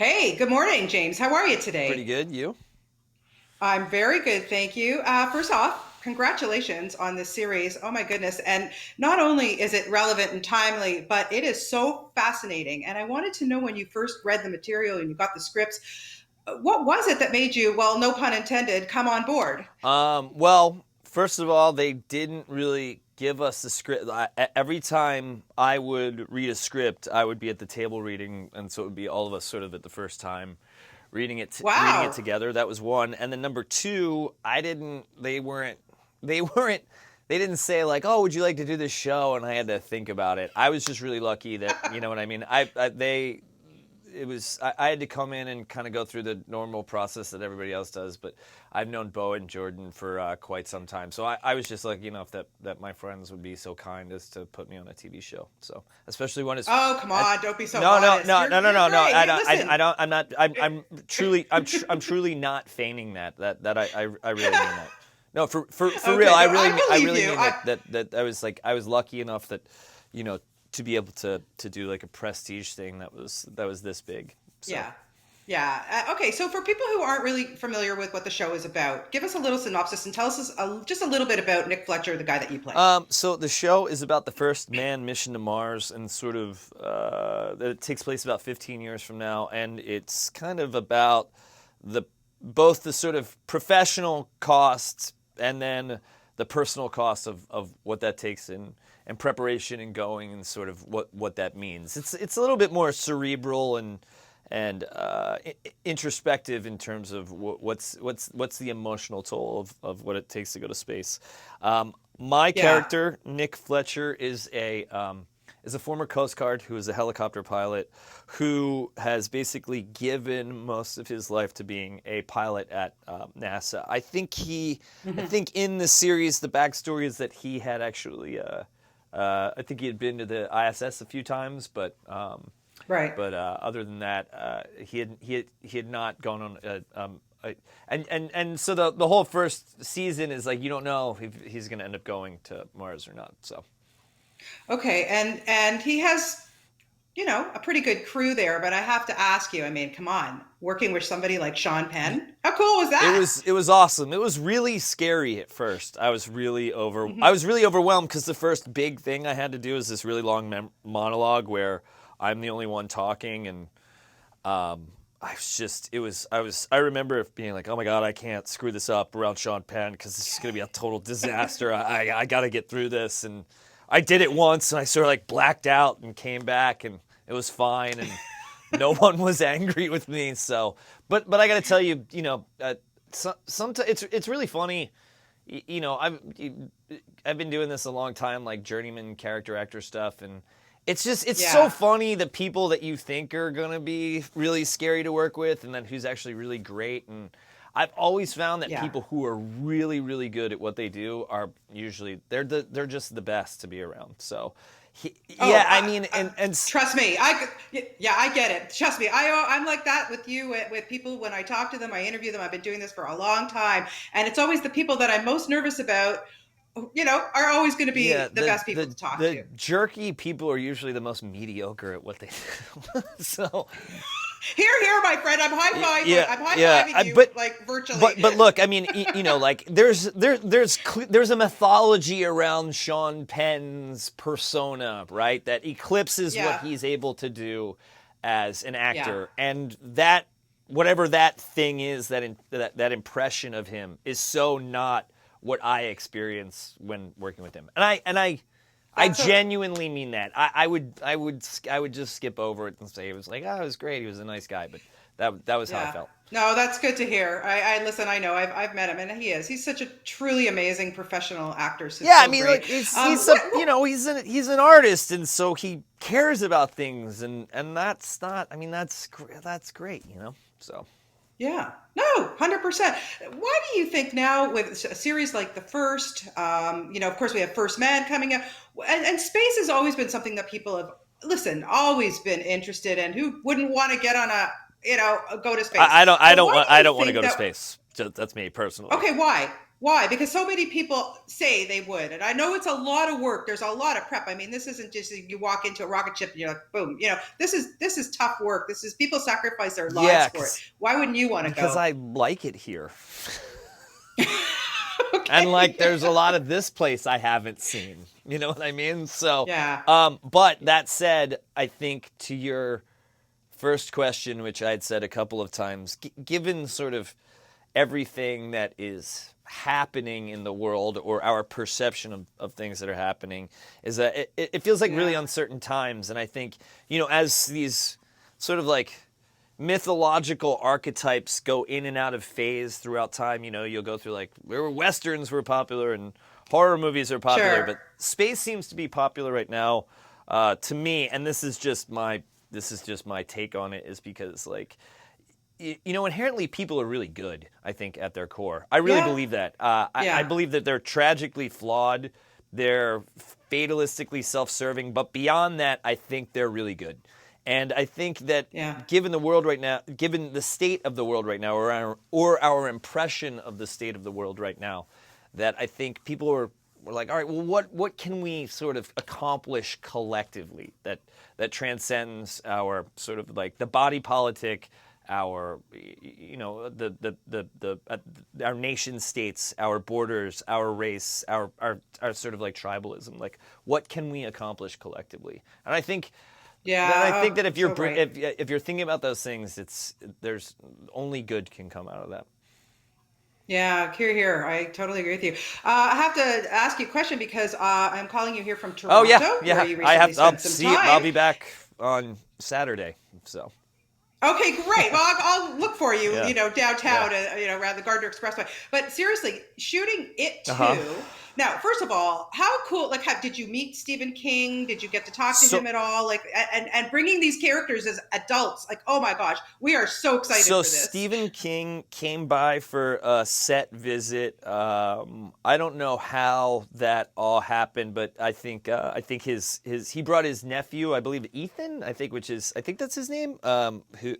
Hey, good morning, James. How are you Pretty today? good. You? I'm very good, thank you. First off, congratulations on this series. Oh my goodness. And not only is it relevant and timely, but it is so fascinating. And I wanted to know when you first read the material and you got the scripts, what was it that made you, well, no pun intended, come on board? Well, first of all, they didn't really give us the script. Every time I would read a script, I would be at the table reading, and so it would be all of us sort of at the first time reading it Wow. together. That was one, and then number two, I didn't. They weren't. They didn't say like, "Oh, would you like to do this show?" And I had to think about it. I was just really lucky that you know what I mean. They it was I had to come in and kind of go through the normal process that everybody else does, but I've known Bo and Jordan for quite some time, so I was just lucky enough that my friends would be so kind as to put me on a TV show. So especially when it's Oh, come I, on, don't be so no no modest. no no You're no you're no no great. Hey, I listen. don't I'm not I'm truly not feigning that I really mean that. No, for real, Okay, no, I I believe really you. mean that I was lucky enough that you know to be able to do like a prestige thing that was this big. So. Yeah. Yeah. Okay. So, for people who aren't really familiar with what the show is about, give us a little synopsis and tell us just a little bit about Nick Fletcher, the guy that you play. So the show is about the first manned mission to Mars, and sort of it takes place about 15 years from now, and it's kind of about the both the sort of professional costs and then the personal cost of what that takes in preparation and going and sort of what that means. It's a little bit more cerebral and introspective in terms of what's the emotional toll of what it takes to go to space. My Yeah. character Nick Fletcher is a former Coast Guard who is a helicopter pilot who has basically given most of his life to being a pilot at NASA. I Hmm. think in the series the backstory is that he had actually I think he had been to the ISS a few times, Right. but other than that, he had not gone on. And so the whole first season is like you don't know if he's going to end up going to Mars or not. So Okay. And he has, a pretty good crew there. But I have to ask you. I mean, come on, working with somebody like Sean Penn, how cool was that? it was awesome. It was really scary at first. I Hmm. was really overwhelmed because the first big thing I had to do is this really long monologue where I'm the only one talking and I was just, it was, I remember being like, oh my God, I can't screw this up around Sean Penn because this is going to be a total disaster. I got to get through this. And I did it once and I sort of like blacked out and came back and it was fine. And no one was angry with me. So, but I got to tell you, sometimes it's really funny. I've been doing this a long time, like journeyman character actor stuff, and it's so Yeah. funny the people that you think are gonna be really scary to work with, and then who's actually really great. And I've always found that Yeah. people who are really good at what they do are usually they're just the best to be around. So, yeah, Oh, I mean, and trust me. Yeah, I get it. Trust me. I'm like that with you, with people. When I talk to them, I interview them. I've been doing this for a long time, and it's always the people that I'm most nervous about. Are always going to yeah, be the best people to talk the to. jerky people are usually the most mediocre at what they do. So Here, my friend. yeah, I'm high yeah. fiving you But like virtually. look, I mean, like there's a mythology around Sean Penn's persona, right? That eclipses what Yeah, he's able to do as an yeah. actor, and that whatever that thing is, that impression of him is so not what I experience when working with him, I That's a genuinely mean that. I would just skip over it and say it was like, oh, it was great. He was a nice guy, but that was how I Yeah. felt. No, that's good to hear. I listen. I know. I've met him, and he's such a truly amazing professional actor. So Yeah, I so mean, great. look, he's a What he's an artist, and so he cares about things, and that's not. I mean, that's great, So Yeah, no, 100%. Why do you think now with a series like The First, of course we have First Man coming up, and space has always been something that people have, listen, always been interested in. Who wouldn't want to get on go to space? But why do I you don't want to think go to that, space. That's me personally. okay, why? Why? Because so many people say they would, and I know it's a lot of work. There's a lot of prep. I mean, this isn't just you walk into a rocket ship and you're like, boom. This is tough work. This is people sacrifice their lives Yeah, for it. Why wouldn't you want to because go? I like it here. And like, Okay. there's a lot of this place I haven't seen. You know what I mean? So, Yeah. but that said, I think to your first question, which I'd said a couple of times, given sort of everything that is happening in the world, or our perception of things that are happening, is that it feels like really Yeah. uncertain times. And I think, as these sort of like mythological archetypes go in and out of phase throughout time, you'll go through like where westerns were popular and horror movies are popular, Sure. but space seems to be popular right now, to me. And this is just my take on it, is because like, inherently people are really good, I think, at their core. I really Yeah. believe that. I Yeah. believe that they're tragically flawed, they're fatalistically self-serving, but beyond that, I think they're really good. And I think that Yeah. given the world right now, given the state of the world right now, or our impression of the state of the world right now, that I think people were like, all right, well, what can we sort of accomplish collectively that transcends our sort of like the body politic, our our nation states, our borders, our race, our sort of like tribalism. Like, what can we accomplish collectively? And I think Yeah. that Oh, so right. if you're thinking about those things, there's only good can come out of that. Yeah, here, here. I totally agree with you. I have to ask you a question because I'm calling you here from Oh yeah, Toronto, where yeah. you I recently have. I'll spent some see. I'll time. be back on Saturday. So Okay, great. Well, I'll look for you, yeah, yeah. downtown, around the Gardner Expressway. But seriously, shooting it Uh huh. too. Now, first of all, how cool! Like, did you meet Stephen King? Did you get to talk to So him at all? Like, and bringing these characters as adults, like, oh my gosh, we are so excited So for this. Stephen King came by for a set visit. I don't know how that all happened, but I think he brought his nephew, I believe Ethan, I think that's his name. Who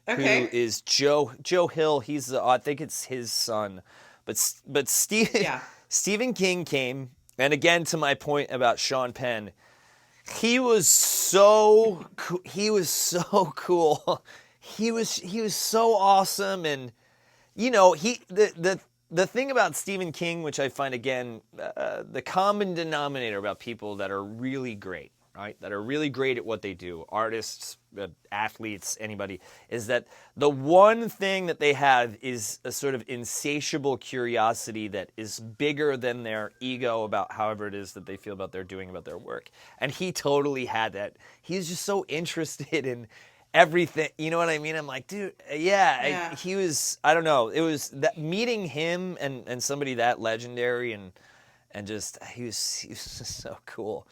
Okay. is Joe Hill? I think it's his son, but Yeah. Stephen King came, and again to my point about Sean Penn. He was so he was so cool. He was so awesome, and the thing about Stephen King, which I find again, the common denominator about people that are really great, right? That are really great at what they do, artists, athletes, anybody, is that the one thing that they have is a sort of insatiable curiosity that is bigger than their ego about however it is that they feel about about their work. And he totally had that. He's just so interested in everything. You know what I mean? I'm like, dude, yeah. Yeah. He was. I don't know. It was that meeting him and somebody that legendary and just he was just so cool.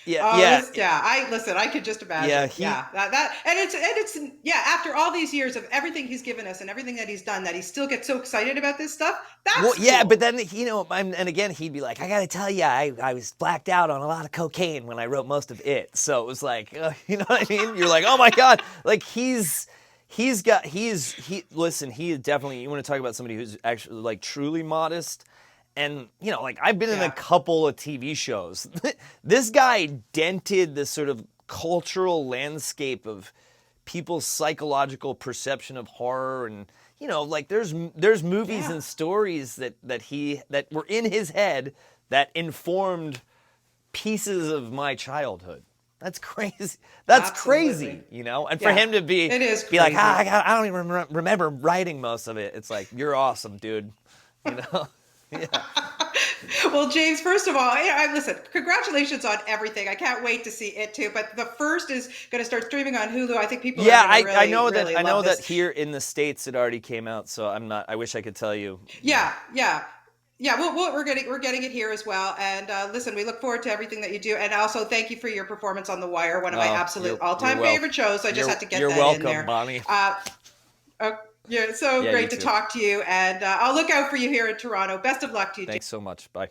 Yeah, Oh, yeah, yeah. I listen. I could just yeah. imagine. Yeah, that and it's yeah. After all these years of everything he's given us and everything that he's done, that he still gets so excited about this stuff. Well, That's yeah, but cool. then and again he'd be like, I gotta tell you, I was blacked out on a lot of cocaine when I wrote most of it, so it was like, you know what I mean? You're like, oh my god, like listen, he is definitely, you want to talk about somebody who's actually like truly modest. And like I've been in a Yeah. couple of TV shows. This guy dented the sort of cultural landscape of people's psychological perception of horror, and like there's movies Yeah. and stories that were in his head that informed pieces of my childhood. That's crazy. That's Absolutely. crazy. And for Yeah. him to be It is be like, crazy. I don't even remember writing most of it. It's like, you're awesome, dude. You know. Yeah. Well, James, first of all, listen, congratulations on everything. I can't wait to see it too. But the first is going to start streaming on Hulu. I think people are Yeah, going to I really, know that really I know love that this. here in the States it already came out, so I wish I could tell you. Yeah, yeah. Yeah, we're getting it here as well. And listen, we look forward to everything that you do. And also, thank you for your performance on The Wire, one of my Oh, absolute you're all-time welcome. favorite shows. So I just You're had to get you're that in welcome, there. Bonnie. Uh, yeah, so Yeah, you great to too. talk to you, and I'll look out for you here in Toronto. Best of luck to you, James. Thanks so much. Bye.